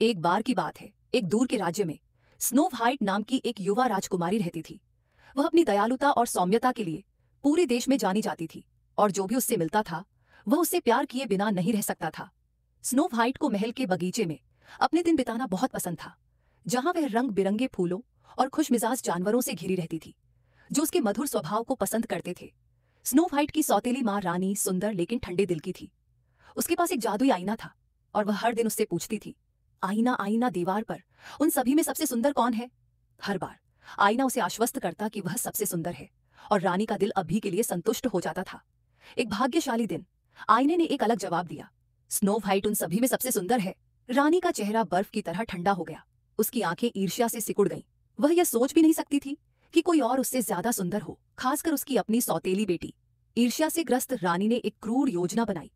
एक बार की बात है, एक दूर के राज्य में स्नो व्हाइट नाम की एक युवा राजकुमारी रहती थी। वह अपनी दयालुता और सौम्यता के लिए पूरे देश में जानी जाती थी और जो भी उससे मिलता था वह उससे प्यार किए बिना नहीं रह सकता था। स्नो व्हाइट को महल के बगीचे में अपने दिन बिताना बहुत पसंद था, जहां वह रंग बिरंगे फूलों और खुशमिजाज जानवरों से घिरी रहती थी जो उसके मधुर स्वभाव को पसंद करते थे। स्नो व्हाइट की सौतेली माँ रानी सुंदर लेकिन ठंडे दिल की थी। उसके पास एक जादुई आईना था और वह हर दिन उससे पूछती थी, आईना आईना दीवार पर, उन सभी में सबसे सुंदर कौन है? हर बार आईना उसे आश्वस्त करता कि वह सबसे सुंदर है और रानी का दिल अभी के लिए संतुष्ट हो जाता था। एक भाग्यशाली दिन आईने ने एक अलग जवाब दिया, स्नो व्हाइट उन सभी में सबसे सुंदर है। रानी का चेहरा बर्फ की तरह ठंडा हो गया। उसकी आंखें ईर्ष्या से सिकुड़ गईं। वह यह सोच भी नहीं सकती थी कि कोई और उससे ज्यादा सुंदर हो, खासकर उसकी अपनी सौतेली बेटी। ईर्ष्या से ग्रस्त रानी ने एक क्रूर योजना बनाई।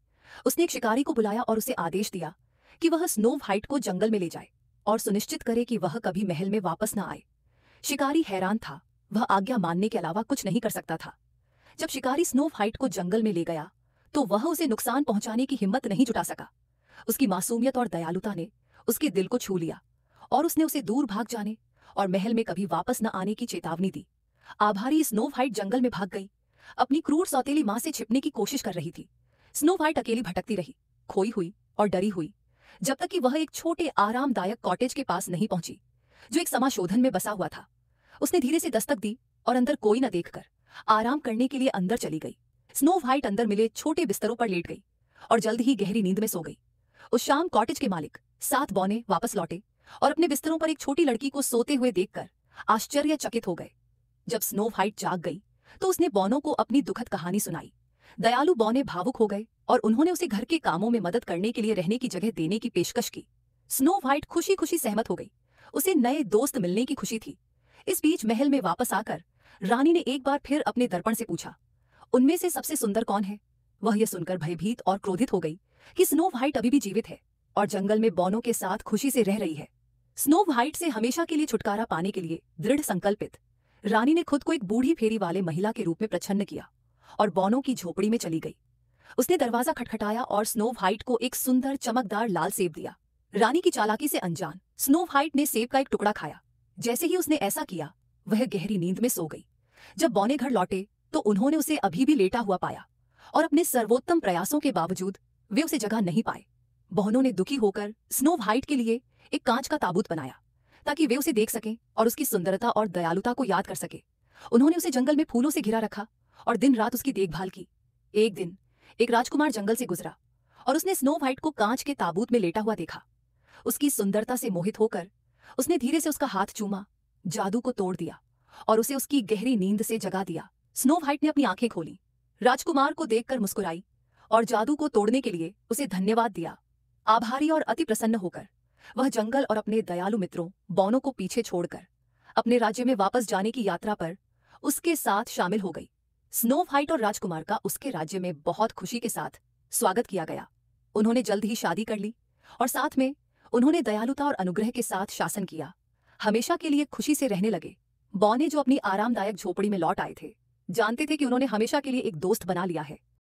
उसने एक शिकारी को बुलाया और उसे आदेश दिया कि वह स्नो व्हाइट को जंगल में ले जाए और सुनिश्चित करे कि वह कभी महल में वापस न आए। शिकारी हैरान था, वह आज्ञा मानने के अलावा कुछ नहीं कर सकता था। जब शिकारी स्नो व्हाइट को जंगल में ले गया तो वह उसे नुकसान पहुंचाने की हिम्मत नहीं जुटा सका। उसकी मासूमियत और दयालुता ने उसके दिल को छू लिया और उसने उसे दूर भाग जाने और महल में कभी वापस न आने की चेतावनी दी। आभारी स्नो व्हाइट जंगल में भाग गई, अपनी क्रूर सौतेली मां से छिपने की कोशिश कर रही थी। स्नो व्हाइट अकेली भटकती रही, खोई हुई और डरी हुई, जब तक कि वह एक छोटे आरामदायक कॉटेज के पास नहीं पहुंची जो एक समाशोधन में बसा हुआ था। उसने धीरे से दस्तक दी और अंदर कोई न देखकर आराम करने के लिए अंदर चली गई। स्नो व्हाइट अंदर मिले छोटे बिस्तरों पर लेट गई और जल्द ही गहरी नींद में सो गई। उस शाम कॉटेज के मालिक 7 बौने वापस लौटे और अपने बिस्तरों पर एक छोटी लड़की को सोते हुए देखकर आश्चर्यचकित हो गए। जब स्नो व्हाइट जाग गई तो उसने बौनों को अपनी दुखद कहानी सुनाई। दयालु बौने भावुक हो गए और उन्होंने उसे घर के कामों में मदद करने के लिए रहने की जगह देने की पेशकश की। स्नो व्हाइट खुशी खुशी सहमत हो गई। उसे नए दोस्त मिलने की खुशी थी। इस बीच महल में वापस आकर रानी ने एक बार फिर अपने दर्पण से पूछा, उनमें से सबसे सुंदर कौन है? वह यह सुनकर भयभीत और क्रोधित हो गई कि स्नो व्हाइट अभी भी जीवित है और जंगल में बौनों के साथ खुशी से रह रही है। स्नो व्हाइट से हमेशा के लिए छुटकारा पाने के लिए दृढ़ संकल्पित रानी ने खुद को एक बूढ़ी फेरी वाले महिला के रूप में प्रच्छन्न किया और बौनों की झोपड़ी में चली गई। उसने दरवाजा खटखटाया और स्नो व्हाइट को एक सुंदर चमकदार लाल सेब दिया। रानी की चालाकी से अनजान स्नो व्हाइट ने सेब का एक टुकड़ा खाया। जैसे ही उसने ऐसा किया वह गहरी नींद में सो गई। जब बौने घर लौटे तो उन्होंने उसे अभी भी लेटा हुआ पाया और अपने सर्वोत्तम प्रयासों के बावजूद वे उसे जगह नहीं पाए। बौनों ने दुखी होकर स्नो व्हाइट के लिए एक कांच का ताबूत बनाया ताकि वे उसे देख सकें और उसकी सुंदरता और दयालुता को याद कर सके। उन्होंने उसे जंगल में फूलों से घिरा रखा और दिन रात उसकी देखभाल की। एक दिन एक राजकुमार जंगल से गुजरा और उसने स्नो व्हाइट को कांच के ताबूत में लेटा हुआ देखा। उसकी सुंदरता से मोहित होकर उसने धीरे से उसका हाथ चूमा, जादू को तोड़ दिया और उसे उसकी गहरी नींद से जगा दिया। स्नो व्हाइट ने अपनी आंखें खोली, राजकुमार को देखकर मुस्कुराई और जादू को तोड़ने के लिए उसे धन्यवाद दिया। आभारी और अति प्रसन्न होकर वह जंगल और अपने दयालु मित्रों बौनों को पीछे छोड़कर अपने राज्य में वापस जाने की यात्रा पर उसके साथ शामिल हो गई। स्नो व्हाइट और राजकुमार का उसके राज्य में बहुत खुशी के साथ स्वागत किया गया। उन्होंने जल्द ही शादी कर ली और साथ में उन्होंने दयालुता और अनुग्रह के साथ शासन किया। हमेशा के लिए खुशी से रहने लगे। बौने जो अपनी आरामदायक झोपड़ी में लौट आए थे जानते थे कि उन्होंने हमेशा के लिए एक दोस्त बना लिया है।